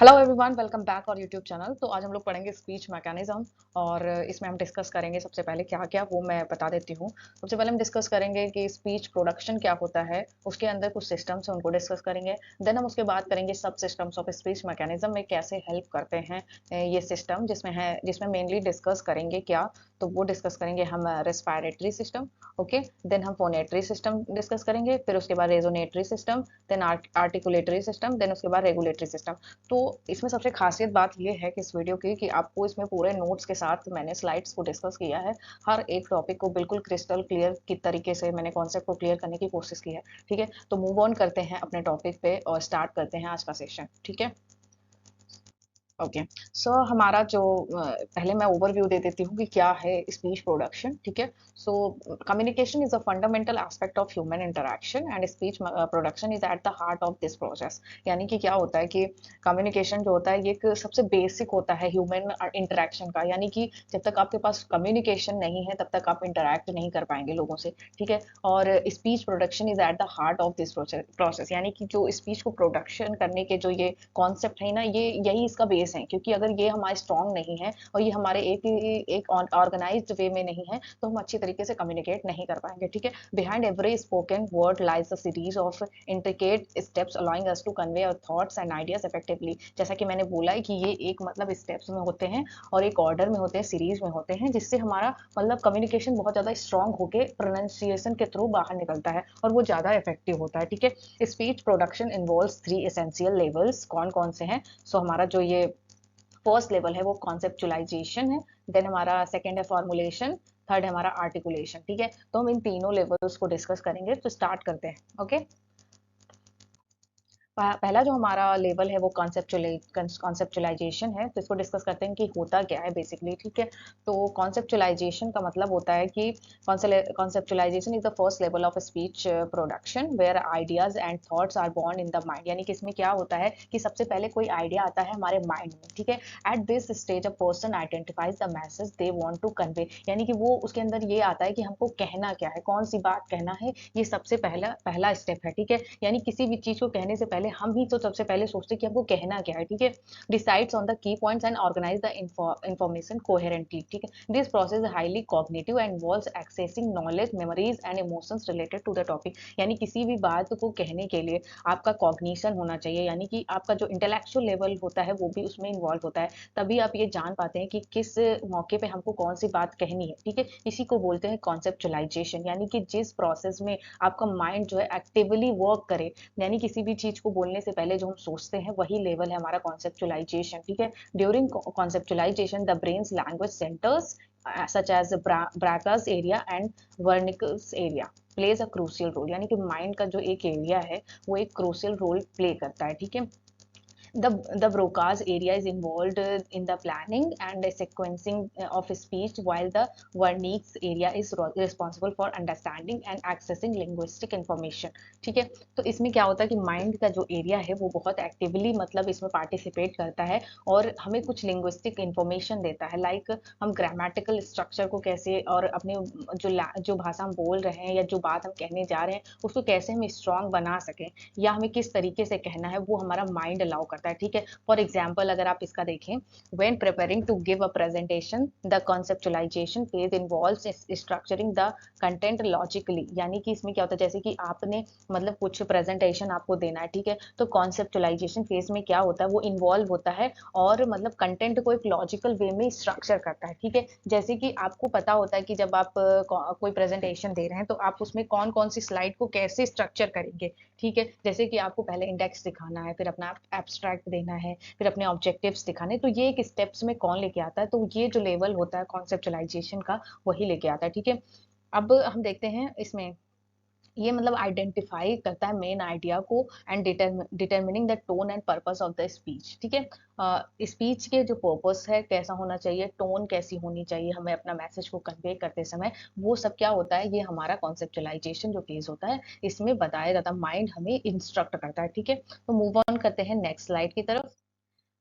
Hello everyone, welcome back और YouTube channel. तो आज हम लोग पढ़ेंगे स्पीच मैकेनिज्म और इसमें हम डिस्कस करेंगे सबसे पहले क्या क्या वो मैं बता देती हूँ। सबसे पहले हम डिस्कस करेंगे कि स्पीच प्रोडक्शन क्या होता है, उसके अंदर कुछ सिस्टम्स हैं उनको डिस्कस करेंगे। देन हम उसके बाद करेंगे सब सिस्टम्स ऑफ स्पीच मैकेनिज्म में कैसे हेल्प करते हैं ये सिस्टम, जिसमें मेनली डिस्कस करेंगे क्या, तो वो डिस्कस करेंगे हम रेस्पिरेटरी सिस्टम। ओके, देन हम फोनेटरी सिस्टम डिस्कस करेंगे, फिर उसके बाद रेजोनेटरी system, then articulatory system, then उसके बाद रेगुलेटरी सिस्टम। तो इसमें सबसे खासियत बात ये है कि इस वीडियो की कि आपको इसमें पूरे नोट्स के साथ मैंने स्लाइड्स को डिस्कस किया है। हर एक टॉपिक को बिल्कुल क्रिस्टल क्लियर की तरीके से मैंने कॉन्सेप्ट को क्लियर करने की कोशिश की है। ठीक है, तो मूव ऑन करते हैं अपने टॉपिक पे और स्टार्ट करते हैं आज का सेशन। ठीक है, ओके। सो हमारा जो पहले मैं ओवरव्यू दे देती हूँ कि क्या है स्पीच प्रोडक्शन। ठीक है, so communication is a fundamental aspect of human interaction and speech production is at the heart of this process. यानी कि क्या होता है कि कम्युनिकेशन जो होता है ये एक सबसे बेसिक होता है ह्यूमन इंटरेक्शन का। यानी कि जब तक आपके पास कम्युनिकेशन नहीं है तब तक आप इंटरेक्ट नहीं कर पाएंगे लोगों से। ठीक है, और speech production is at the heart of this process. यानी कि जो स्पीच को प्रोडक्शन करने के जो ये कॉन्सेप्ट है ना, ये यही इसका बेस है। क्योंकि अगर ये हमारे स्ट्रांग नहीं है और ये हमारे एक ऑर्गेनाइज्ड वे में नहीं है तो हम अच्छी तरीके से कम्युनिकेट नहीं कर पाएंगे। ठीक है, behind every spoken word lies a series of intricate steps allowing us to convey our thoughts and ideas effectively. जैसा कि मैंने बोला है कि ये एक मतलब स्टेप्स में होते हैं और एक ऑर्डर में होते हैं, सीरीज में होते हैं, जिससे हमारा मतलब कम्युनिकेशन बहुत ज्यादा स्ट्रांग होकर प्रोनाउंसिएशन के थ्रू बाहर निकलता है और वो ज्यादा इफेक्टिव होता है। ठीक है, speech production involves three essential levels. कौन कौन से हैं? सो हमारा जो ये फर्स्ट लेवल है वो कॉन्सेप्चुलाइजेशन है, देन हमारा सेकंड है फॉर्मुलेशन, थर्ड है हमारा आर्टिकुलेशन। ठीक है, तो हम इन तीनों लेवल्स को डिस्कस करेंगे। तो स्टार्ट करते हैं। ओके, पहला जो हमारा लेवल है वो कॉन्सेप्चुलाइजेशन है। तो इसको डिस्कस करते हैं कि होता क्या है बेसिकली। ठीक है, तो कॉन्सेप्चुलाइजेशन का मतलब होता है कि conceptualization is the first level of speech production where ideas and thoughts are born in the mind. यानी कि इसमें क्या होता है कि सबसे पहले कोई आइडिया आता है हमारे माइंड में। ठीक है, at this stage a person identifies the message they want to convey. यानी कि वो उसके अंदर ये आता है कि हमको कहना क्या है, कौन सी बात कहना है, ये सबसे पहला पहला स्टेप है। ठीक है, यानी किसी भी चीज को कहने से पहले हम ही तो सबसे पहले सोचते हैं कि हमको कहना क्या है। ठीक है, decides on the key points and organize the information coherently. ठीक है, this process highly cognitive and involves accessing knowledge, memories and emotions related to the topic. यानी किसी भी बात को कहने के लिए आपका कॉग्निशन होना चाहिए, यानी कि आपका जो इंटेलेक्चुअल लेवल होता है वो भी उसमें इन्वॉल्व होता है। तभी आप ये जान पाते हैं कि किस मौके पे हमको कौन सी बात कहनी है। ठीक है, इसी को बोलते हैं कॉन्सेप्चुलाइजेशन। यानी कि जिस प्रोसेस में आपका माइंड जो है एक्टिवली वर्क करे, यानी किसी भी चीज को बोलने से पहले जो हम सोचते हैं वही लेवल है हमारा कॉन्सेप्चुलाइजेशन। ठीक है, during conceptualization the brain's language centers such as Broca's area and Wernicke's area plays a crucial role. यानी कि माइंड का जो एक एरिया है वो एक क्रूशियल रोल प्ले करता है। ठीक है, the Broca's area is involved in the planning and sequencing of speech, while the Wernicke's area is responsible for understanding and accessing linguistic information. ठीक है, तो इसमें क्या होता है कि माइंड का जो एरिया है वो बहुत एक्टिवली मतलब इसमें पार्टिसिपेट करता है और हमें कुछ लिंग्विस्टिक इंफॉर्मेशन देता है। लाइक हम ग्रामेटिकल स्ट्रक्चर को कैसे और अपने जो भाषा हम बोल रहे हैं या जो बात हम कहने जा रहे हैं उसको कैसे हम स्ट्रांग बना सकें या हमें किस तरीके से कहना है वो हमारा माइंड अलाउ करता है। ठीक है, फॉर एग्जाम्पल अगर आप इसका देखें, when preparing to give a presentation the conceptualization phase involves structuring the content logically. यानी कि इसमें क्या होता है, जैसे कि आपने मतलब कुछ प्रेजेंटेशन आपको देना है। ठीक है, तो कॉन्सेप्चुलाइजेशन फेज में क्या होता है वो इन्वॉल्व होता है और मतलब कंटेंट को एक लॉजिकल वे में स्ट्रक्चर करता है। ठीक है, जैसे कि आपको पता होता है कि जब आप कोई प्रेजेंटेशन दे रहे हैं तो आप उसमें कौन कौन सी स्लाइड को कैसे स्ट्रक्चर करेंगे। ठीक है, जैसे कि आपको पहले इंडेक्स दिखाना है, फिर अपना एब्स्ट्रैक्ट देना है, फिर अपने ऑब्जेक्टिव्स दिखाने, तो ये एक स्टेप्स में कौन लेके आता है, तो ये जो लेवल होता है कॉन्सेप्चुलाइजेशन का वही लेके आता है। ठीक है, अब हम देखते हैं इसमें ये मतलब आइडेंटिफाई करता है मेन आइडिया को and determining the tone and purpose of the speech. ठीक है, स्पीच के जो पर्पस है कैसा होना चाहिए, टोन कैसी होनी चाहिए हमें अपना मैसेज को कन्वे करते समय, वो सब क्या होता है ये हमारा कॉन्सेप्चुलाइजेशन जो फेज होता है इसमें बताया जाता है। माइंड हमें इंस्ट्रक्ट करता है। ठीक है, तो मूव ऑन करते हैं नेक्स्ट स्लाइड की तरफ।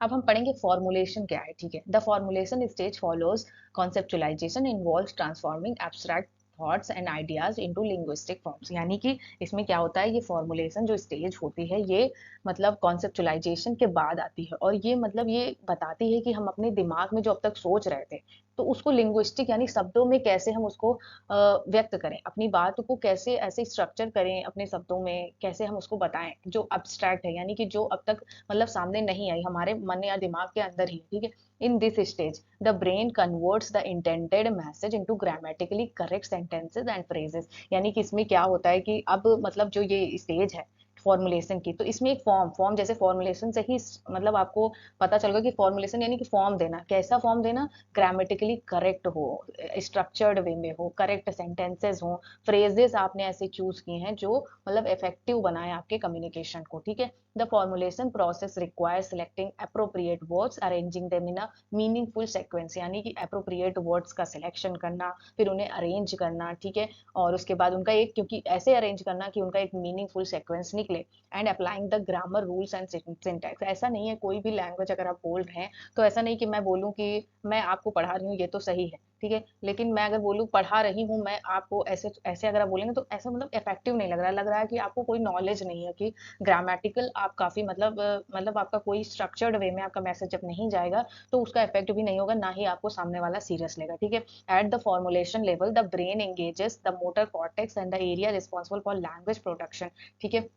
अब हम पढ़ेंगे फॉर्मुलेशन क्या है। ठीक है, the formulation stage follows conceptualisation involves transforming abstract thoughts and ideas into linguistic forms. यानी कि इसमें क्या होता है, ये फॉर्मुलेशन जो स्टेज होती है ये मतलब कॉन्सेप्चुलाइजेशन के बाद आती है, और ये मतलब ये बताती है कि हम अपने दिमाग में जो अब तक सोच रहे थे तो उसको लिंग्विस्टिक यानी शब्दों में कैसे हम उसको व्यक्त करें, अपनी बात को कैसे ऐसे स्ट्रक्चर करें अपने शब्दों में, कैसे हम उसको बताएं जो अब्स्ट्रैक्ट है, यानी कि जो अब तक मतलब सामने नहीं आई, हमारे मन या दिमाग के अंदर ही है, ठीक है। In this stage the brain converts the intended message into grammatically correct sentences and phrases. यानी कि इसमें क्या होता है कि अब मतलब जो ये स्टेज है फॉर्मुलेशन की, तो इसमें एक फॉर्म फॉर्म जैसे फॉर्मुलेशन से ही मतलब आपको पता चलेगा कि फॉर्मुलेशन यानी कि फॉर्म देना, कैसा फॉर्म देना, ग्रामेटिकली करेक्ट हो, स्ट्रक्चर्ड वे में हो, करेक्ट सेंटेंसेस हो, फ्रेजेस आपने ऐसे चूज किए हैं जो मतलब इफेक्टिव बनाए आपके कम्युनिकेशन को, ठीक है। The formulation process require selecting appropriate words, arranging them in a meaningful sequence. यानी कि अप्रोप्रिएट वर्ड्स का सिलेक्शन करना, फिर उन्हें अरेंज करना, ठीक है, और उसके बाद उनका एक, क्योंकि ऐसे अरेंज करना कि उनका एक मीनिंगफुल सीक्वेंस निकले, and applying the grammar rules and syntax. ऐसा नहीं है कोई भी लैंग्वेज अगर आप बोल रहे हैं तो ऐसा नहीं कि मैं बोलूं कि मैं आपको पढ़ा रही हूँ ये तो सही है, ठीक है, लेकिन मैं अगर बोलूँ पढ़ा रही हूँ मैं आपको, ऐसे ऐसे अगर आप बोलेंगे तो ऐसा मतलब इफेक्टिव नहीं लग रहा है, लग रहा है कि आपको कोई नॉलेज नहीं है, कि ग्रामेटिकल आप काफी मतलब आपका कोई स्ट्रक्चर्ड वे में आपका मैसेज जब नहीं जाएगा तो उसका इफेक्ट भी नहीं होगा, ना ही आपको सामने वाला सीरियस लेगा, ठीक है। At the formulation level the brain engages the motor cortex and the area responsible for language production, ठीक है।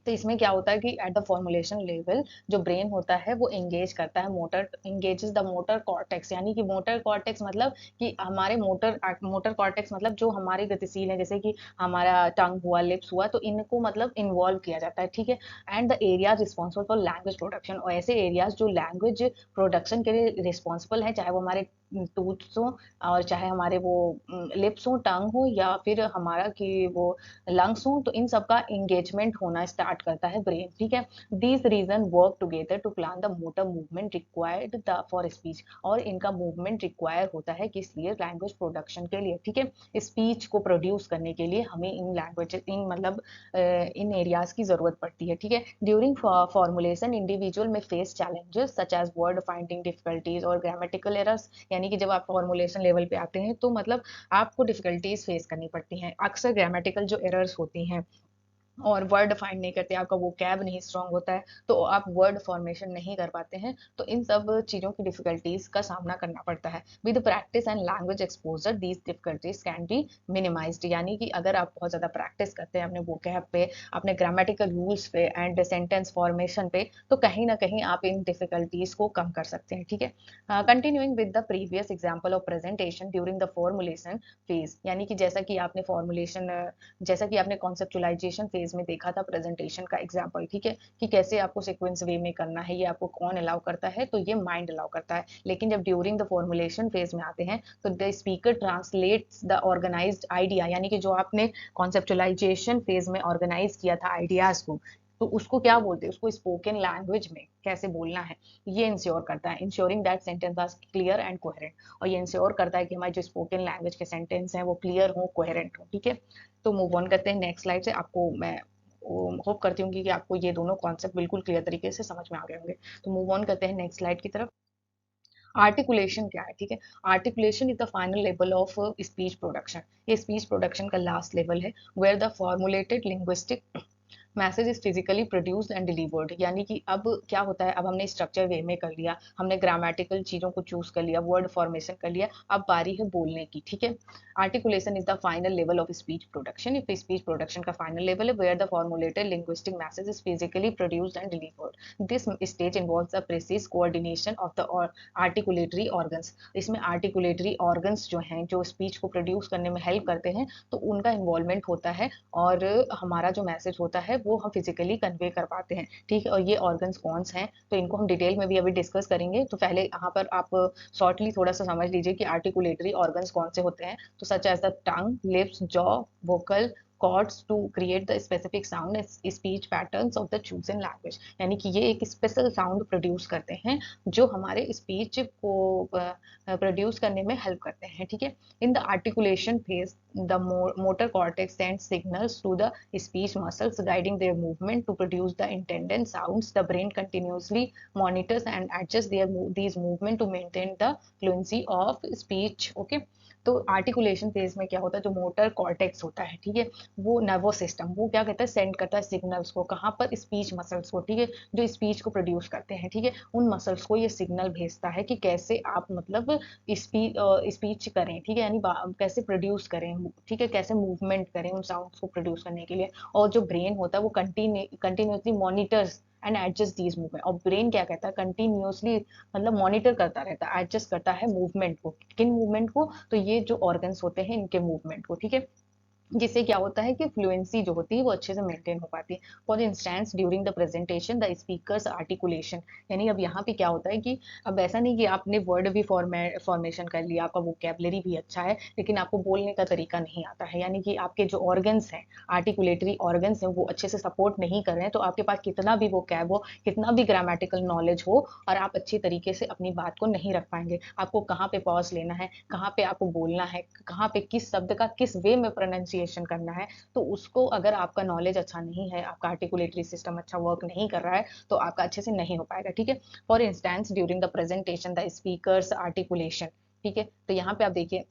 तो इसमें क्या होता है कि एट द फॉर्मुलेशन लेवल जो ब्रेन होता है वो एंगेज करता है, motor engages the motor cortex. यानी कि मोटर कॉर्टेक्स मतलब कि हमारे मोटर कॉर्टेक्स मतलब जो हमारे गतिशील है, जैसे कि हमारा टंग हुआ, लिप्स हुआ, तो इनको मतलब इन्वॉल्व किया जाता है, ठीक है। And the areas responsible for language production, और ऐसे एरियाज जो लैंग्वेज प्रोडक्शन के लिए रिस्पॉन्सिबल है, चाहे वो हमारे टूथ्स हो, और चाहे हमारे वो लिप्स हो, टंग हो, या फिर हमारा कि वो लंग्स हो, तो इन सब का एंगेजमेंट होना स्टार्ट करता है ब्रेन, ठीक है। These region work together to plan the motor movement required the for speech, और इनका मूवमेंट रिक्वायर होता है किस लिए, लैंग्वेज प्रोडक्शन के लिए, ठीक है। स्पीच को प्रोड्यूस करने के लिए हमें इन लैंग्वेज इन मतलब इन एरियाज की जरूरत पड़ती है, ठीक है। During formulation individual may face challenges such as word finding difficulties और ग्रामेटिकल एरर्स। यानी कि जब आप फॉर्मुलेशन लेवल पे आते हैं तो मतलब आपको डिफिकल्टीज फेस करनी पड़ती हैं, अक्सर ग्रामेटिकल जो एरर्स होती हैं, और वर्ड फाइंड नहीं करते, आपका वो कैब नहीं स्ट्रांग होता है, तो आप वर्ड फॉर्मेशन नहीं कर पाते हैं, तो इन सब चीज़ों की डिफिकल्टीज का सामना करना पड़ता है। With practice and language exposure these difficulties can be minimised. यानी कि अगर आप बहुत ज़्यादा प्रैक्टिस करते हैं अपने वो कैब पे, अपने ग्रामेटिकल रूल्स पे एंड सेंटेंस फॉर्मेशन पे, तो कहीं ना कहीं आप इन डिफिकल्टीज को कम कर सकते हैं, ठीक है। Continuing with the previous example of presentation during the formulation phase. यानी कि जैसा कि आपने फॉर्मुलेशन जैसा कि आपने कॉन्सेप्चुलाइजेशन फेज में देखा था प्रेजेंटेशन का एग्जाम्पल, ठीक है, कि कैसे आपको सीक्वेंस वे में करना है, ये आपको कौन अलाउ करता है, तो ये माइंड अलाउ करता है। लेकिन जब ड्यूरिंग द फॉर्मुलेशन फेज में आते हैं तो the speaker translates the organized idea, यानी कि जो आपने कॉन्सेप्चुलाइजेशन फेज में ऑर्गेनाइज किया था आइडियाज को, तो उसको क्या बोलते हैं, उसको स्पोकन लैंग्वेज में कैसे बोलना है, ये इंश्योर करता है। Ensuring that sentence are clear and coherent, और ये इंश्योर करता है कि हमारे जो स्पोकन लैंग्वेज के सेंटेंस हैं वो क्लियर हो, कोहेरेंट हो, ठीक है। तो मूव ऑन करते हैं नेक्स्ट स्लाइड से। आपको मैं होप करती हूँ कि आपको ये दोनों कॉन्सेप्ट बिल्कुल क्लियर तरीके से समझ में आ गए होंगे। तो मूव ऑन करते हैं नेक्स्ट स्लाइड की तरफ। आर्टिकुलेशन क्या है, ठीक है। Articulation is the final level of speech production. ये स्पीच प्रोडक्शन का लास्ट लेवल है, where the formulated linguistic message is physically produced and delivered. यानी कि अब क्या होता है, अब हमने स्ट्रक्चर वे में कर लिया, हमने ग्रामेटिकल चीजों को चूज कर लिया, वर्ड फॉर्मेशन कर लिया, अब बारी है बोलने की, ठीक है। Articulation is the final level of speech production. ये स्पीच प्रोडक्शन का फाइनल लेवल है, where the formulated linguistic message is physically produced and delivered. This stage involves the precise coordination of the articulatory organs. इसमें articulatory organs जो हैं, जो speech को produce करने में हेल्प करते हैं, तो उनका इन्वॉल्वमेंट होता है, और हमारा जो मैसेज होता है वो हम फिजिकली कन्वे कर पाते हैं, ठीक है। और ये ऑर्गन्स कौन से हैं तो इनको हम डिटेल में भी अभी डिस्कस करेंगे, तो पहले यहाँ पर आप शॉर्टली थोड़ा सा समझ लीजिए कि आर्टिकुलेटरी ऑर्गन्स कौन से होते हैं। तो such as the tongue, lips, jaw, vocal cords to create the specific sound speech patterns of the chosen language. यानी कि ये एक स्पेशल साउंड प्रोड्यूस करते हैं जो हमारे स्पीच को प्रोड्यूस करने में हेल्प करते हैं, ठीक है। In the articulation phase the motor cortex sends signals to the speech muscles guiding their movement to produce the intended sounds. The brain continuously monitors and adjusts these movement to maintain the fluency of speech, okay. तो articulation phase में क्या होता है, जो motor cortex होता है, ठीक है, वो नर्वस सिस्टम वो क्या कहता है, सेंड करता है सिग्नल्स को, कहाँ पर, स्पीच मसल्स को, ठीक है, जो स्पीच को प्रोड्यूस करते हैं, ठीक है, उन मसल्स को ये सिग्नल भेजता है कि कैसे आप मतलब स्पीच करें, ठीक है, यानी कैसे प्रोड्यूस करें, ठीक है, कैसे मूवमेंट करें उन साउंड्स को प्रोड्यूस करने के लिए। और जो ब्रेन होता है वो continuously monitors and adjust these movement, और ब्रेन क्या कहता है, कंटिन्यूसली मतलब मॉनिटर करता रहता है, एडजस्ट करता है मूवमेंट को, किन मूवमेंट को, तो ये जो ऑर्गन्स होते हैं इनके मूवमेंट को, ठीक है, जिससे क्या होता है कि फ्लुएंसी जो होती है वो अच्छे से मेंटेन हो पाती है। For instance during the presentation the speakers articulation, यानी अब यहाँ पे क्या होता है कि अब ऐसा नहीं कि आपने वर्ड भी फॉर्मेशन कर लिया, आपका वोकेबलरी भी अच्छा है, लेकिन आपको बोलने का तरीका नहीं आता है, यानी कि आपके जो ऑर्गन्स हैं, आर्टिकुलेटरी ऑर्गन्स हैं, वो अच्छे से सपोर्ट नहीं कर रहे हैं, तो आपके पास कितना भी वोकैब हो, कितना भी ग्रामेटिकल नॉलेज हो, और आप अच्छी तरीके से अपनी बात को नहीं रख पाएंगे। आपको कहाँ पे पॉज लेना है, कहाँ पे आपको बोलना है, कहाँ पे किस शब्द का किस वे में प्रोनाउंसिएशन करना है, तो उसको अगर आपका नॉलेज अच्छा नहीं है, आपका आर्टिकुलेटरी सिस्टम अच्छा वर्क नहीं कर रहा है, तो आपका अच्छे से नहीं हो पाएगा, ठीक है। For instance during the presentation the speakers articulation, ठीक है, तो यहाँ पे आप देखिए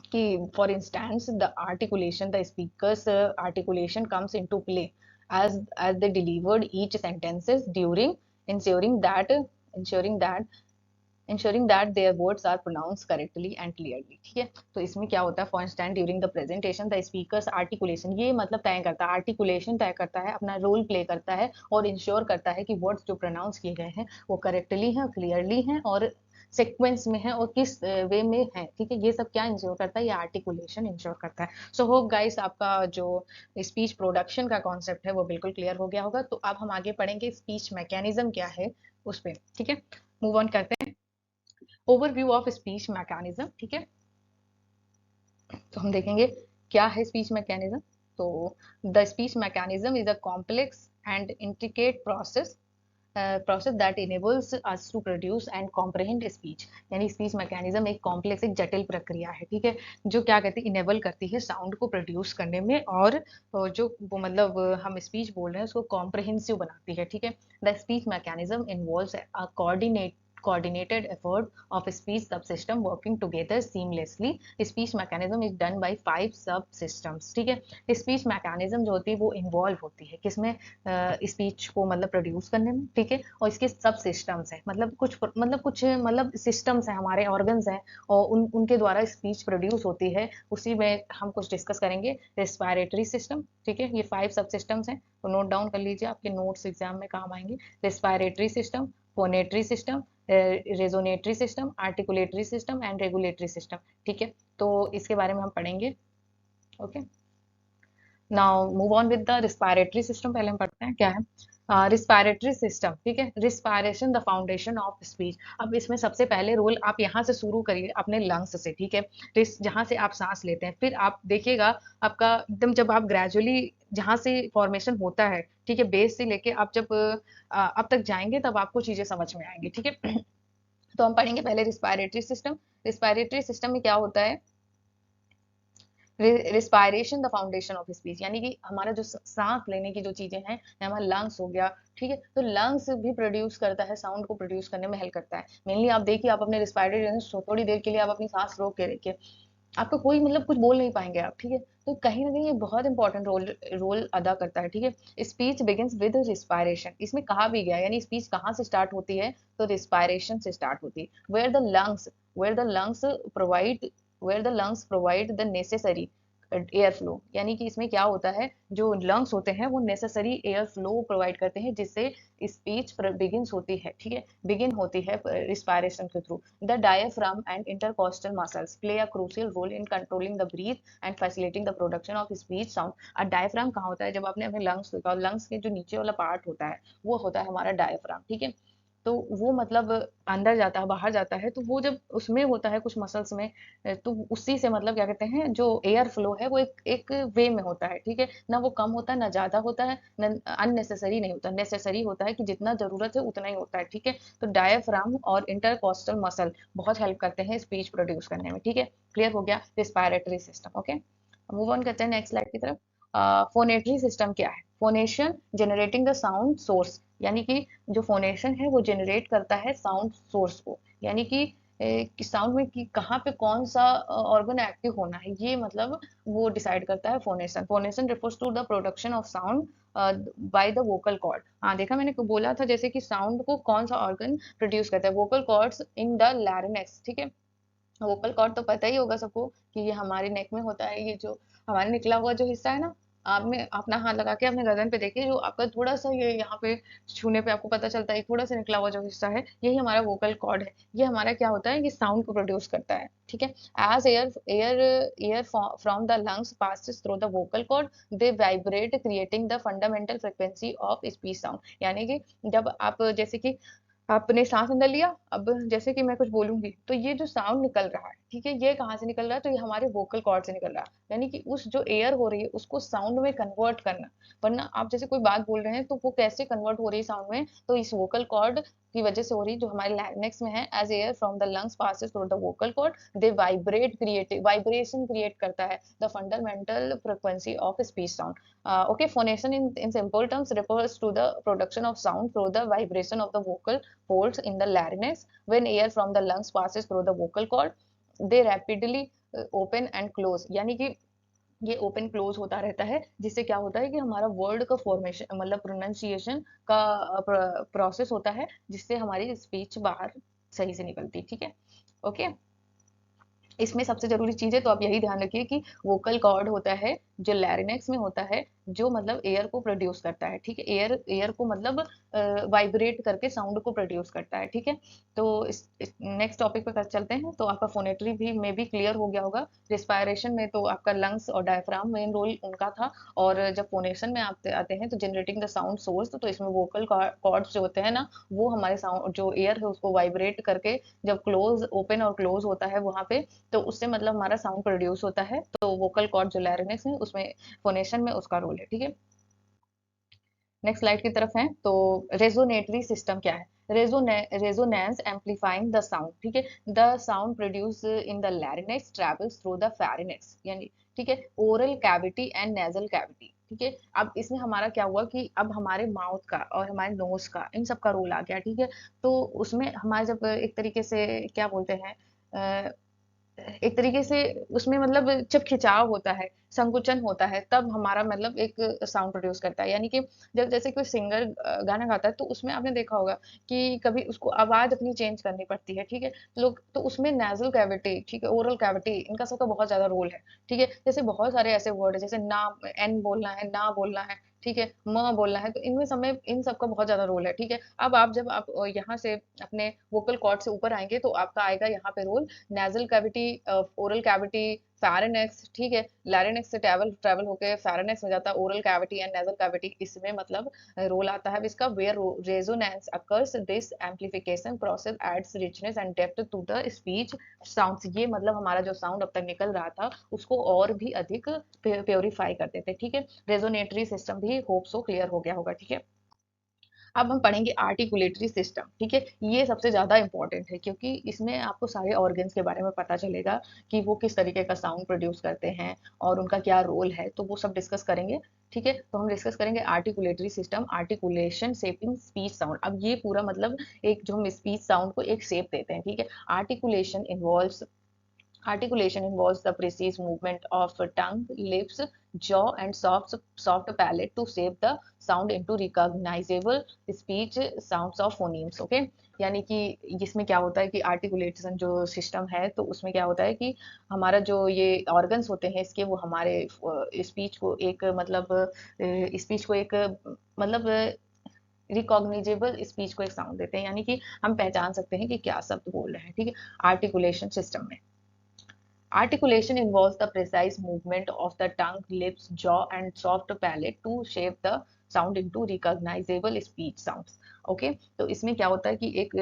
कि for instance the articulation the speakers articulation comes into play as they delivered each sentences during ensuring that ensuring that ensuring that their words are pronounced correctly and clearly, ठीक है। तो इसमें क्या होता है, for instance during the presentation the speakers articulation, ये मतलब तय करता है, आर्टिकुलेशन तय करता है, अपना रोल प्ले करता है और इंश्योर करता है कि वर्ड्स जो प्रोनाउंस किए गए हैं वो करेक्टली हैं, क्लियरली हैं और सीक्वेंस में है और किस वे में है, ठीक है, ये सब क्या इंश्योर करता है, ये आर्टिकुलेशन इंश्योर करता है। सो होप गाइस आपका जो स्पीच प्रोडक्शन का कॉन्सेप्ट है वो बिल्कुल क्लियर हो गया होगा। तो अब हम आगे पढ़ेंगे स्पीच मैकेनिज्म क्या है उस पे, ठीक है। मूव ऑन करते हैं, ओवरव्यू ऑफ स्पीच मैकेनिज्म, ठीक है। तो हम देखेंगे क्या है स्पीच मैकेनिज्म। तो the speech mechanism is a complex and intricate process that enables us to produce and comprehend speech, यानी स्पीच मैकेनिज्म एक कॉम्प्लेक्स, एक जटिल प्रक्रिया है, ठीक है, जो क्या कहती है, इनेबल करती है साउंड को प्रोड्यूस करने में, और जो वो मतलब हम स्पीच बोल रहे हैं उसको कॉम्प्रहेंसिव बनाती है, ठीक है। The speech mechanism involves a coordinated effort of speech subsystem working together seamlessly. Speech mechanism is done by 5 subsystems, ठीक है। स्पीच मैकेनिज्म जो होती है वो इन्वॉल्व होती है किसमें, स्पीच को मतलब प्रोड्यूस करने में, ठीक है, और इसके सब सिस्टम्स हैं, मतलब कुछ सिस्टम्स हैं, हमारे ऑर्गन्स हैं, और उनके द्वारा स्पीच प्रोड्यूस होती है, उसी में हम कुछ डिस्कस करेंगे। रेस्पिरेटरी सिस्टम, ठीक है, ये 5 सब सिस्टम्स हैं, तो नोट डाउन कर लीजिए, आपके नोट्स एग्जाम में काम आएंगे। Respiratory system, phonatory system, resonatory system, articulatory system and regulatory system, ठीक है, तो इसके बारे में हम पढ़ेंगे। Okay, now move on with the respiratory system, पहले हम पढ़ते हैं क्या है रिस्पायरेटरी सिस्टम, ठीक है। Respiration the foundation of speech. अब इसमें सबसे पहले रोल आप यहाँ से शुरू करिए अपने लंग्स से, ठीक है, जहाँ से आप सांस लेते हैं, फिर आप देखिएगा आपका एकदम जब आप ग्रेजुअली जहाँ से फॉर्मेशन होता है, ठीक है, बेस से लेके आप जब अब तक जाएंगे तब आपको चीजें समझ में आएंगी, ठीक है। तो हम पढ़ेंगे पहले रिस्पायरेटरी सिस्टम। रिस्पायरेटरी सिस्टम में क्या होता है, respiration the foundation of speech, यानी कि हमारा जो सांस लेने की जो चीजें हैं, हमारा लंग्स हो गया, ठीक है, तो लंग्स भी प्रोड्यूस करता है, साउंड को प्रोड्यूस करने में हेल्प करता है। मेनली आप देखिए, आप अपने रिस्पायरेटरी थोड़ी देर के लिए आप अपनी सांस रोक के देखिए, आपका कोई मतलब कुछ बोल नहीं पाएंगे आप, ठीक है, तो कहीं ना कहीं ये बहुत इंपॉर्टेंट रोल रोल अदा करता है, ठीक है। स्पीच बिगिंस विद रिस्पायरेशन, इसमें कहा भी गया, यानी स्पीच कहाँ से स्टार्ट होती है, तो रिस्पायरेशन से स्टार्ट होती है। Where the lungs provide where the lungs provide the necessary air flow, यानी कि इसमें क्या होता है, जो लंग्स होते हैं वो नेसेसरी एयर फ्लो प्रोवाइड करते हैं, जिससे स्पीच बिगिंस होती है, ठीक है, बिगिन होती है रिस्पायरेशन के through. The diaphragm and intercostal muscles play a crucial role in controlling the breath and facilitating the production of speech sound. और डायफ्राम कहाँ होता है, जब आपने अपने लंग्स देखा, लंग्स के जो नीचे वाला पार्ट होता है वो होता है हमारा डायफ्राम, ठीक है, तो वो मतलब अंदर जाता है बाहर जाता है, तो वो जब उसमें होता है कुछ मसल्स में, तो उसी से मतलब क्या कहते हैं, जो एयर फ्लो है वो एक एक वे में होता है, ठीक है, ना वो कम होता है ना ज्यादा होता है, न अननेसेसरी नहीं होता, नेसेसरी होता है कि जितना जरूरत है उतना ही होता है, ठीक है। तो डायफ्राम और इंटरकॉस्टल मसल बहुत हेल्प करते हैं स्पीच प्रोड्यूस करने में, ठीक है। क्लियर हो गया respiratory system. Okay, move on करते हैं नेक्स्ट स्लाइड की तरफ। फोनेटरी सिस्टम क्या है, phonation generating the sound source, यानी कि जो फोनेशन है वो जनरेट करता है साउंड सोर्स को, यानी कि कि साउंड में कि कहाँ पे कौन सा ऑर्गन एक्टिव होना है, ये मतलब वो डिसाइड करता है phonation. Phonation refers to the production of sound by the vocal cord. हाँ देखा, मैंने बोला था जैसे कि साउंड को कौन सा ऑर्गन प्रोड्यूस करता है, vocal cords in the larynx, ठीक है। वोकल कॉर्ड तो पता ही होगा सबको कि ये हमारे नेक में होता है, ये जो हमारे निकला हुआ जो हिस्सा है ना, आप में अपना हाथ लगा के अपने गर्दन पे देखिए, जो आपका थोड़ा सा ये यहाँ पे छूने पे आपको पता चलता है, थोड़ा सा निकला हुआ जो हिस्सा है, यही हमारा वोकल कॉर्ड है। ये हमारा क्या होता है, ये साउंड को प्रोड्यूस करता है, ठीक है। As air from the lungs passes through the vocal cord, they vibrate creating the fundamental frequency of speech sound. यानी कि जब आप जैसे कि आपने सांस अंदर लिया, अब जैसे कि मैं कुछ बोलूंगी तो ये जो साउंड निकल रहा है, ठीक है, ये कहाँ से निकल रहा है, तो ये हमारे वोकल कॉर्ड से निकल रहा है। यानी कि उस जो एयर हो रही है उसको साउंड में कन्वर्ट करना। वरना आप जैसे कोई बात बोल रहे हैं तो वो कैसे कन्वर्ट हो रही है साउंड में, तो इस वोकल कॉर्ड की वजह से हो रही है, जो हमारे लैरिंक्स में है। As air from the lungs passes through the vocal cord, they vibrate creative vibration create करता है the fundamental frequency of speech sound. Okay, phonation in simple terms refers to the production of sound through the vibration of the vocal folds in the larynx. When air from the lungs passes through the vocal cord, they rapidly open and close। यानी कि ये open close होता रहता है, जिससे क्या होता है कि हमारा वर्ड का फॉर्मेशन मतलब प्रोनाउंसिएशन का प्रोसेस होता है, जिससे हमारी स्पीच बाहर सही से निकलती, ठीक है। ओके, इसमें सबसे जरूरी चीज है तो आप यही ध्यान रखिए कि वोकल कॉर्ड होता है जो लैरिनेक्स में होता है, जो मतलब एयर को प्रोड्यूस करता है, ठीक है। एयर एयर को मतलब वाइब्रेट करके साउंड को प्रोड्यूस करता है, ठीक है। तो इस नेक्स्ट टॉपिक पे चलते हैं। तो आपका फोनेट्री भी में भी क्लियर हो गया होगा। रिस्पायरेशन में तो आपका लंग्स और डायफ्राम मेन रोल उनका था, और जब फोनेशन में आते हैं तो जनरेटिंग द साउंड सोर्स, तो इसमें वोकल कॉर्ड्स जो होते हैं ना, वो हमारे साउंड जो एयर है उसको वाइब्रेट करके जब क्लोज ओपन और क्लोज होता है वहां पे, तो उससे मतलब हमारा साउंड प्रोड्यूस होता है। तो वोकल कॉर्ड जो लैरिंक्स है उसमें फोनेशन में उसका रोल है, ठीक है। नेक्स्ट स्लाइड की तरफ है। तो रेजोनेटरी सिस्टम क्या है, रेजोनेंस एम्पलीफाइंग द साउंड, ठीक है। The sound produce in the larynx travels through the pharynx, यानी ठीक है, oral cavity and nasal cavity, ठीक है। अब इसमें हमारा क्या हुआ कि अब हमारे माउथ का और हमारे नोज का इन सब का रोल आ गया, ठीक है। तो उसमें हमारे जब एक तरीके से क्या बोलते हैं, एक तरीके से उसमें मतलब जब खिंचाव होता है, संकुचन होता है, तब हमारा मतलब एक साउंड प्रोड्यूस करता है। यानी कि जब जैसे कोई सिंगर गाना गाता है तो उसमें आपने देखा होगा कि कभी उसको आवाज अपनी चेंज करनी पड़ती है, ठीक है। लोग तो उसमें नेजल कैविटी, ठीक है, ओरल कैविटी, इनका सबका बहुत ज्यादा रोल है, ठीक है। जैसे बहुत सारे ऐसे वर्ड है, जैसे ना, एन बोलना है, ना बोलना है, ठीक है, म बोलना है, तो इनमें समय इन सबका बहुत ज्यादा रोल है, ठीक है। अब आप जब आप यहाँ से अपने वोकल कॉर्ड से ऊपर आएंगे तो आपका आएगा यहाँ पे role nasal cavity, oral cavity, pharynx, ठीक है। लैरिनेक्स से ट्रैवल ट्रैवल होके फेरिनेक्स में जाता है, oral cavity and nasal cavity, इसमें मतलब रोल आता है। अब इसका where resonance occurs, this amplification process adds richness and depth to the speech sounds. ये मतलब हमारा जो साउंड अब तक निकल रहा था उसको और भी अधिक प्योरीफाई कर देते, ठीक है। रेजोनेटरी सिस्टम भी होप सो क्लियर हो गया होगा, ठीक है। अब हम पढ़ेंगे आर्टिकुलेटरी सिस्टम, ठीक है। ये सबसे ज्यादा इंपॉर्टेंट है क्योंकि इसमें आपको सारे ऑर्गन्स के बारे में पता चलेगा कि वो किस तरीके का साउंड प्रोड्यूस करते हैं और उनका क्या रोल है, तो वो सब डिस्कस करेंगे, ठीक है। तो हम डिस्कस करेंगे articulatory system, articulation shaping speech sound. अब ये पूरा मतलब एक जो हम स्पीच साउंड को एक शेप देते हैं, ठीक है। Articulation involves Articulation involves the precise movement of tongue, lips, jaw, and soft palate to shape the sound into recognizable speech sounds of phonemes. Okay? यानी कि इसमें क्या होता है कि आर्टिकुलेशन जो सिस्टम है तो उसमें क्या होता है कि हमारा जो ये ऑर्गन्स होते हैं इसके, वो हमारे स्पीच को एक मतलब स्पीच को एक मतलब रिकॉग्निजेबल स्पीच को एक साउंड देते हैं, यानी कि हम पहचान सकते हैं कि क्या शब्द बोल रहे हैं, ठीक है। आर्टिकुलेशन सिस्टम में articulation involves the precise movement of the tongue, lips, jaw, and soft palate to shape the sound into recognizable speech sounds. Okay okay? तो इसमें क्या होता है कि एक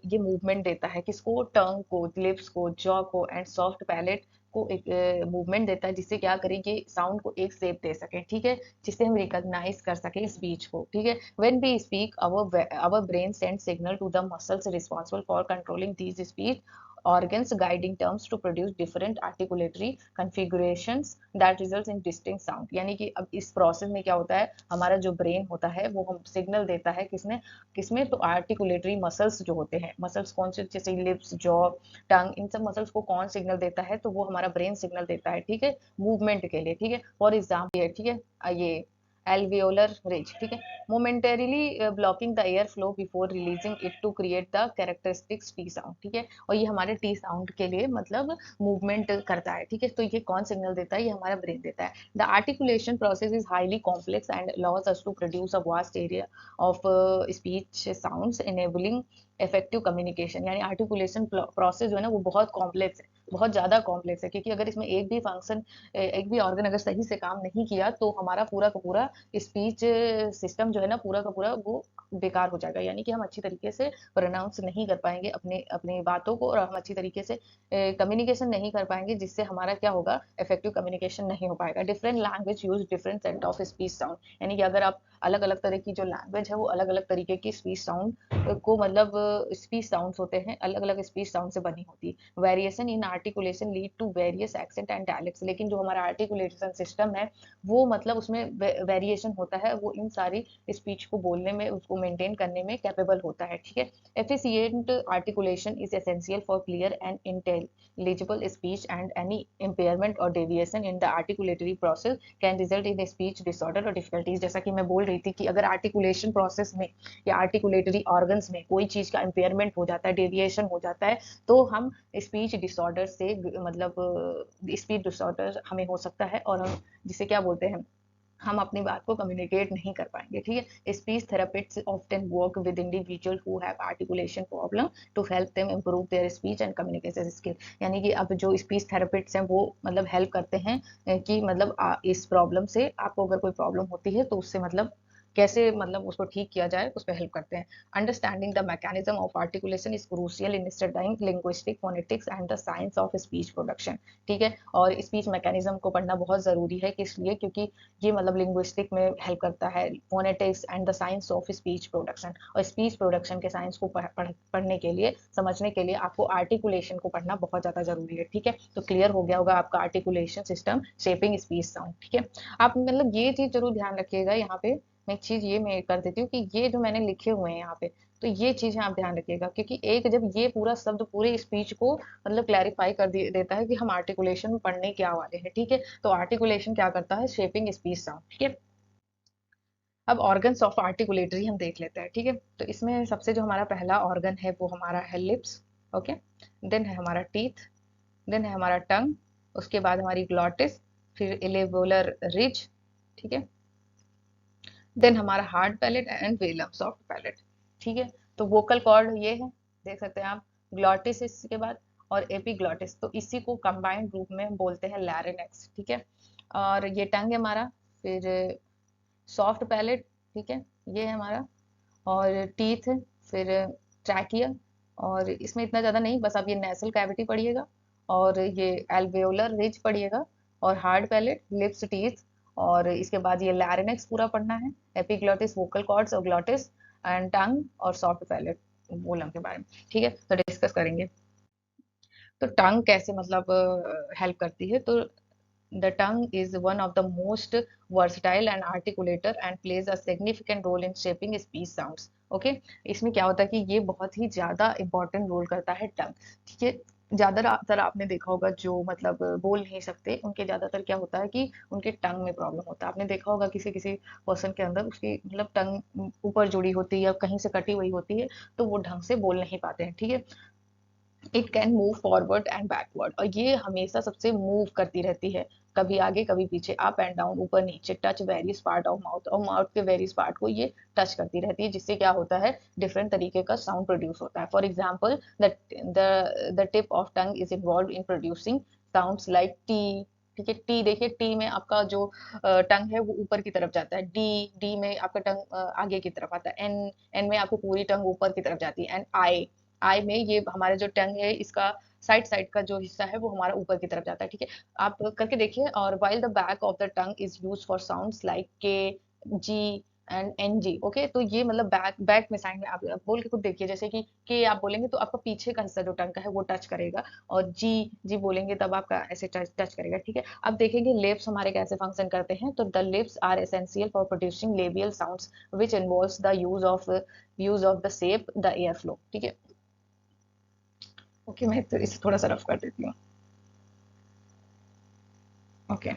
ये मूवमेंट देता है किसको, टंग को, लिप्स को, जॉ को एंड सॉफ्ट पैलेट को एक मूवमेंट देता है, जिससे क्या करेंगे साउंड को एक शेप दे सके, ठीक है, जिससे हम रिकॉग्नाइज कर सके स्पीच को, ठीक है। When we speak our brain send signal to the muscles responsible for controlling these speech organs guiding terms to produce different articulatory configurations that results in distinct sound। यानी कि अब इस प्रोसेस में क्या होता है, हमारा जो ब्रेन होता है वो हम सिग्नल देता है किसने किसमें, तो आर्टिकुलेटरी मसल्स जो होते हैं, मसल्स कौन से, जैसे लिप्स, जॉ, टंग, इन सब मसल्स को कौन सिग्नल देता है, तो वो हमारा ब्रेन सिग्नल देता है, ठीक है, मूवमेंट के लिए, ठीक है। फॉर एग्जाम्पल, ठीक है, ये alveolar ridge, ठीक है, momentarily blocking the air flow before releasing it to create the characteristic T sound, ठीक है। और ये हमारे T साउंड के लिए मतलब मूवमेंट करता है, ठीक है। तो ये कौन सिग्नल देता है, ये हमारा ब्रेन देता है। The articulation process is highly complex and allows us to produce a vast area of speech sounds enabling effective communication. यानी आर्टिकुलेशन प्रोसेस जो है ना वो बहुत कॉम्प्लेक्स है, बहुत ज्यादा कॉम्प्लेक्स है, क्योंकि अगर इसमें एक भी फंक्शन, एक भी ऑर्गन अगर सही से काम नहीं किया तो हमारा पूरा का पूरा स्पीच सिस्टम जो है ना पूरा का पूरा वो बेकार हो जाएगा। यानी कि हम अच्छी तरीके से प्रोनाउंस नहीं कर पाएंगे अपने अपनी बातों को, और हम अच्छी तरीके से कम्युनिकेशन नहीं कर पाएंगे, जिससे हमारा क्या होगा, इफेक्टिव कम्युनिकेशन नहीं हो पाएगा। Different language use different set of speech sound. यानी कि अगर आप अलग अलग तरह की जो लैंग्वेज है वो अलग अलग तरीके की स्पीच साउंड को मतलब स्पीच साउंड्स होते हैं, अलग अलग स्पीच साउंड से बनी होती है। Variation in articulation lead to various accent and dialects. लेकिन जो हमारा आर्टिकुलेशन सिस्टम है वो मतलब उसमें वेरिएशन होता है, वो इन सारी स्पीच को बोलने में, उसको मेंटेन करने में कैपेबल होता है, ठीक है। Efficient articulation is essential for clear and intelligible speech and any impairment or deviation in the articulatory process can result in speech disorder or difficulties. जैसा कि मैं बोल रही थी कि अगर आर्टिकुलेशन प्रोसेस में या आर्टिकुलेटरी ऑर्गन्स में कोई चीज का इम्पेयरमेंट हो जाता है, डेविएशन हो जाता है, तो हम स्पीच डिसऑर्डर से मतलब स्पीच डिसऑर्डर हमें हो सकता है, और हम जिसे क्या बोलते हैं, हम अपनी बात को कम्युनिकेट नहीं कर पाएंगे, ठीक है। Speech therapists often work with individual who have articulation problem to help them improve their speech and communication skill. यानी कि अब जो स्पीच थेरेपिस्ट्स हैं वो मतलब हेल्प करते हैं कि मतलब इस प्रॉब्लम से आपको अगर कोई प्रॉब्लम होती है तो उससे मतलब कैसे मतलब उसको ठीक किया जाए, उस पर हेल्प करते हैं। Understanding the mechanism of articulation is crucial in studying linguistic phonetics and the science of speech production, ठीक है। और स्पीच मैकेनिज्म को पढ़ना बहुत जरूरी है, किस लिए, क्योंकि ये मतलब लिंग्विस्टिक में हेल्प करता है, phonetics and the science of speech production. और स्पीच प्रोडक्शन के साइंस को पढ़ने के लिए, समझने के लिए आपको आर्टिकुलेशन को पढ़ना बहुत ज्यादा जरूरी है, ठीक है। तो क्लियर हो गया होगा आपका articulation system shaping speech sound, ठीक है। आप मतलब ये चीज जरूर ध्यान रखिएगा, यहाँ पे मैं एक चीज ये मैं कर देती हूँ कि ये जो मैंने लिखे हुए हैं यहाँ पे, तो ये चीजें आप ध्यान रखिएगा, क्योंकि एक जब ये पूरा शब्द पूरे स्पीच को मतलब क्लैरिफाई कर देता है कि हम आर्टिकुलेशन पढ़ने क्या वाले हैं, ठीक है। तो आर्टिकुलेशन क्या करता है, शेपिंग स्पीच साउंड, ठीक है। अब ऑर्गन्स ऑफ आर्टिकुलेटरी हम देख लेते हैं, ठीक है। तो इसमें सबसे जो हमारा पहला ऑर्गन है वो हमारा है लिप्स, ओके। देन है हमारा टीथ, देन है हमारा टंग, उसके बाद हमारी ग्लॉटिस, फिर इलेवोलर रिज, ठीक है। देन हमारा hard palate and velum soft palate, ठीक है। तो वोकल कॉर्ड ये है, देख सकते हैं आप, ग्लॉटिस इसके बाद, और एपिग्लॉटिस, तो इसी को कंबाइंड रूप में हम बोलते हैं लैरिनेक्स, ठीक है। और ये टंग है हमारा, फिर सॉफ्ट पैलेट, ठीक है, ये है हमारा, और टीथ, फिर ट्रैकिया, और इसमें इतना ज़्यादा नहीं, बस आप ये नेसल कैविटी पढ़िएगा, और ये एल्वेओलर रिज पढ़िएगा, और हार्ड पैलेट, लिप्स, टीथ, और इसके बाद ये लैरिनेक्स पूरा पढ़ना है, एपिग्लॉटिस, वोकल कॉर्ड्स और ग्लॉटिस एंड टंग, और सॉफ्ट पैलेट वोलम के बारे में, ठीक है। तो डिस्कस करेंगे। तो टंग कैसे मतलब हेल्प करती है, तो the tongue is one of the most versatile and articulator and plays a significant role in shaping speech sounds. Okay, इसमें क्या होता है कि ये बहुत ही ज्यादा इंपॉर्टेंट रोल करता है टंग, ठीक है। ज्यादातर आपने देखा होगा जो मतलब बोल नहीं सकते, उनके ज्यादातर क्या होता है कि उनके टंग में प्रॉब्लम होता है। आपने देखा होगा किसी किसी पर्सन के अंदर उसकी मतलब टंग ऊपर जुड़ी होती है या कहीं से कटी हुई होती है, तो वो ढंग से बोल नहीं पाते हैं, ठीक है। It can move forward and backward, और ये हमेशा सबसे मूव करती रहती है, कभी आगे कभी पीछे, अप एंड डाउन, ऊपर नीचे, touch various part of mouth, और माउथ के वेरियस पार्ट को ये टच करती रहती है, जिससे क्या होता है, डिफरेंट तरीके का साउंड प्रोड्यूस होता है। For example the tip of tongue is involve in producing sounds like T, ठीक है। टी देखिए, टी में आपका जो टंग है वो ऊपर की तरफ जाता है, डी डी में आपका टंग आगे की तरफ आता है, एन एन में आपकी पूरी टंग ऊपर की तरफ जाती है, एंड आई आई में ये हमारे जो टंग है इसका साइड साइड का जो हिस्सा है वो हमारा ऊपर की तरफ जाता है, ठीक है। आप करके देखिए। और while the back of the tongue is use for sounds like के, जी एंड एन जी। ओके, तो ये मतलब बैक बैक में साइड में आप बोल के खुद देखिए, जैसे कि के आप बोलेंगे तो आपका पीछे का हिस्सा जो टंग का है वो टच करेगा, और जी जी बोलेंगे तब आपका ऐसे टच टच करेगा, ठीक है। अब देखेंगे लिप्स हमारे कैसे फंक्शन करते हैं। तो the lips are essential for producing labial sounds which involves the use of the shape the air flow, ठीक है। ओके, मैं तो इसे थोड़ा सा रफ कर देती हूँ। ओके,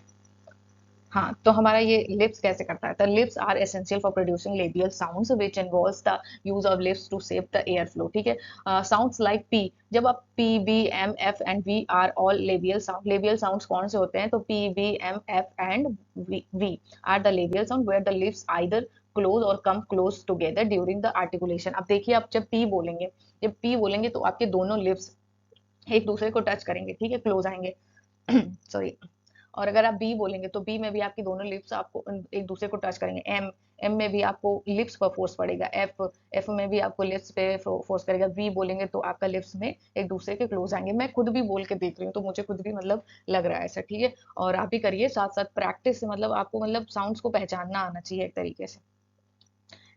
हाँ, तो हमारा ये लिप्स कैसे करता है। The lips are essential for producing labial sounds which involves the use of lips to shape the air flow, ठीक है। साउंड्स लाइक पी, जब आप P B M F and V are all labial sound. Labial sounds कौन से होते हैं, तो P B M F and V are the labial sound where the lips either close or come close together during the articulation. अब देखिए, आप जब P बोलेंगे तो आपके दोनों लिप्स एक दूसरे को टच करेंगे, ठीक है, क्लोज आएंगे। सॉरी। और अगर आप बी बोलेंगे तो बी में भी आपकी दोनों लिप्स आपको एक दूसरे को टच करेंगे। एम एम में भी आपको लिप्स पर फोर्स पड़ेगा। एफ एफ में भी आपको लिप्स पे फोर्स करेगा। वी बोलेंगे तो आपका लिप्स में एक दूसरे के क्लोज आएंगे। मैं खुद भी बोल के देख रही हूँ तो मुझे खुद भी मतलब लग रहा है ऐसा, ठीक है। और आप भी करिए साथ साथ प्रैक्टिस से, मतलब आपको मतलब साउंड्स को पहचानना आना चाहिए एक तरीके से,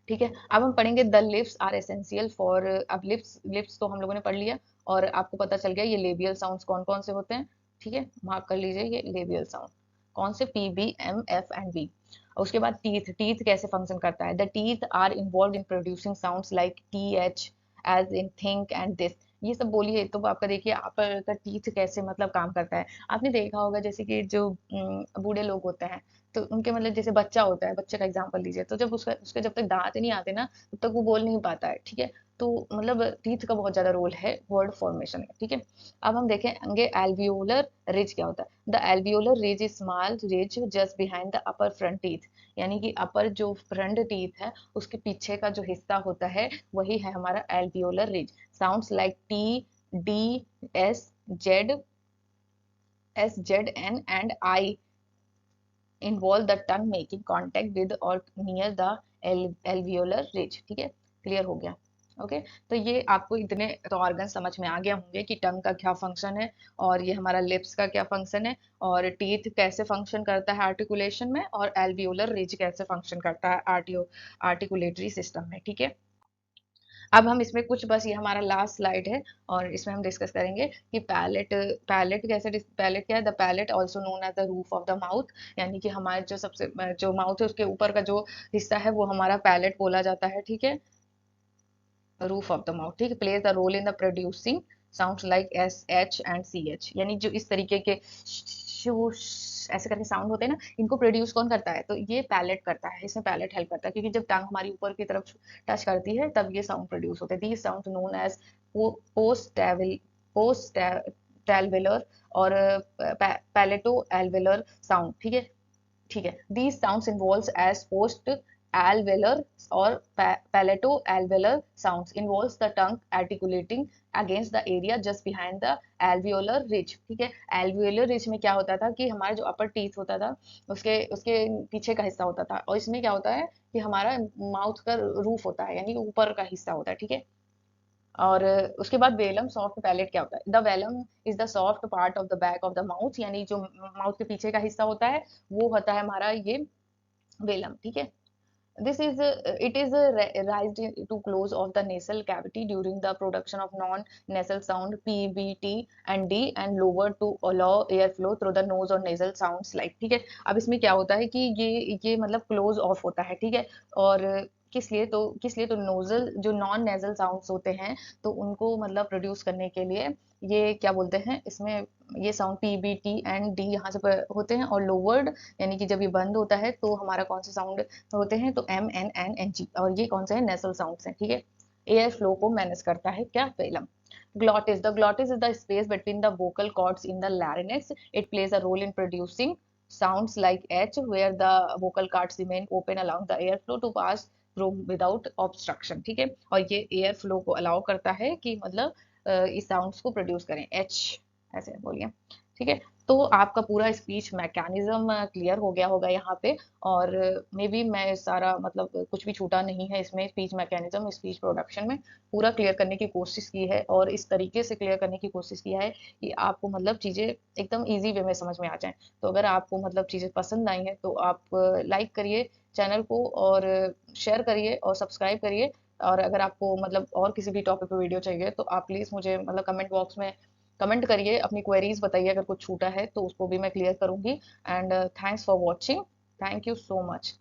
ठीक है। अब हम पढ़ेंगे the lips are essential for. अब लिप्स लिप्स तो हम लोगों ने पढ़ लिया, और आपको पता चल गया ये लेबियल साउंड्स कौन कौन से होते हैं, ठीक है। मार्क कर लीजिए ये लेबियल साउंड कौन से, P B M F and V. उसके बाद टीथ, टीथ कैसे फंक्शन करता है। The teeth are involve in producing sounds like T H, as in think and this. ये सब बोलिए तो आपका देखिए आपका टीथ कैसे मतलब काम करता है। आपने देखा होगा जैसे कि जो बूढ़े लोग होते हैं, तो उनके मतलब जैसे बच्चा होता है, बच्चे का एग्जांपल लीजिए, तो जब उसका उसके जब तक दांत नहीं आते ना तब तक वो बोल नहीं पाता है, ठीक है। तो मतलब टीथ का बहुत ज्यादा रोल है वर्ड फॉर्मेशन में, ठीक है। अब हम देखेंगे एल्वियोलर रिज क्या होता है। The alveolar ridge is small ridge just behind the upper front teeth, यानी कि अपर जो फ्रंट टीथ है उसके पीछे का जो हिस्सा होता है वही है हमारा alveolar ridge. Sounds like T D S Z N and I involve the tongue making contact with or near the alveolar ridge, ठीक है। क्लियर हो गया। ओके, तो ये आपको इतने तो ऑर्गन समझ में आ गया होंगे कि टंग का क्या फंक्शन है, और ये हमारा लिप्स का क्या फंक्शन है, और टीथ कैसे फंक्शन करता है आर्टिकुलेशन में, और एल्वियोलर रिज कैसे फंक्शन करता है आर्टिकुलेटरी सिस्टम में, ठीक है। अब हम इसमें कुछ बस ये हमारा लास्ट स्लाइड है, और इसमें हम डिस्कस करेंगे कि पैलेट पैलेट क्या है। The palate also known as the roof of the mouth, यानी कि हमारे जो सबसे जो माउथ है उसके ऊपर का जो हिस्सा है वो हमारा पैलेट बोला जाता है, ठीक है। रूफ ऑफ द माउथ, ठीक है, plays the role in the producing sounds like S H and C H, यानी जो इस तरीके के ऐसे करके साउंड होते हैं ना, इनको प्रोड्यूस कौन करता है, तो ये पैलेट करता है, इसमें पैलेट हेल्प करता है, क्योंकि जब टंग हमारी ऊपर की तरफ टच करती है तब ये साउंड प्रोड्यूस होते हैं। These sound known as post alveolar or palato alveolar sound, ठीक है, ठीक है। These sounds involves as post alveolar or palato alveolar sounds involves the tongue articulating against the area just behind the alveolar ridge, ठीक है। alveolar ridge में क्या होता था कि हमारा जो अपर टीथ होता था उसके उसके पीछे का हिस्सा होता था, और इसमें क्या होता है कि हमारा माउथ का रूफ होता है, यानी कि ऊपर का हिस्सा होता है, ठीक है। और उसके बाद वेलम सॉफ्ट पैलेट क्या होता है। The velum is the soft part of the back of the mouth, यानी जो माउथ के पीछे का हिस्सा होता है वो होता है हमारा ये वेलम, ठीक है। This is it is raised to close of the nasal cavity during the production of non-nasal sound P, B, T and D and lower to allow airflow through the nose or nasal sounds like, ठीक है। अब इसमें क्या होता है कि ये मतलब क्लोज ऑफ होता है, ठीक है। और किस लिए तो नोजल जो नॉन नेजल साउंड्स होते हैं तो उनको मतलब प्रोड्यूस करने के लिए ये क्या बोलते हैं इसमें, ये sound P B T and D यहाँ से होते हैं, और लोवर्ड यानी कि जब ये बंद होता है तो हमारा कौन सा साउंड होते हैं, तो M N N N G, और ये कौन सा है, नेसल साउंड्स हैं, ठीक है। एयर फ्लो को मैनेज करता है क्या, velum. Glottis, the glottis is the space between the vocal cords in the larynx, it plays a role in producing sounds like H where the vocal cords remain open along the airflow to pass through without obstruction, ठीक है। और ये air flow को allow करता है कि मतलब इस साउंड्स को प्रोड्यूस करें, एच ऐसे बोलिए, ठीक है। तो आपका पूरा स्पीच मैकेनिज्म क्लियर हो गया होगा यहाँ पे, और मे बी मैं सारा मतलब कुछ भी छूटा नहीं है इसमें, स्पीच मैकेनिज्म स्पीच प्रोडक्शन में पूरा क्लियर करने की कोशिश की है, और इस तरीके से क्लियर करने की कोशिश किया है कि आपको मतलब चीज़ें एकदम ईजी वे में समझ में आ जाएं। तो अगर आपको मतलब चीज़ें पसंद आई हैं तो आप लाइक करिए चैनल को और शेयर करिए और सब्सक्राइब करिए। और अगर आपको मतलब और किसी भी टॉपिक पे वीडियो चाहिए तो आप प्लीज़ मुझे मतलब कमेंट बॉक्स में कमेंट करिए, अपनी क्वेरीज बताइए, अगर कुछ छूटा है तो उसको भी मैं क्लियर करूंगी। And thanks for watching. Thank you so much.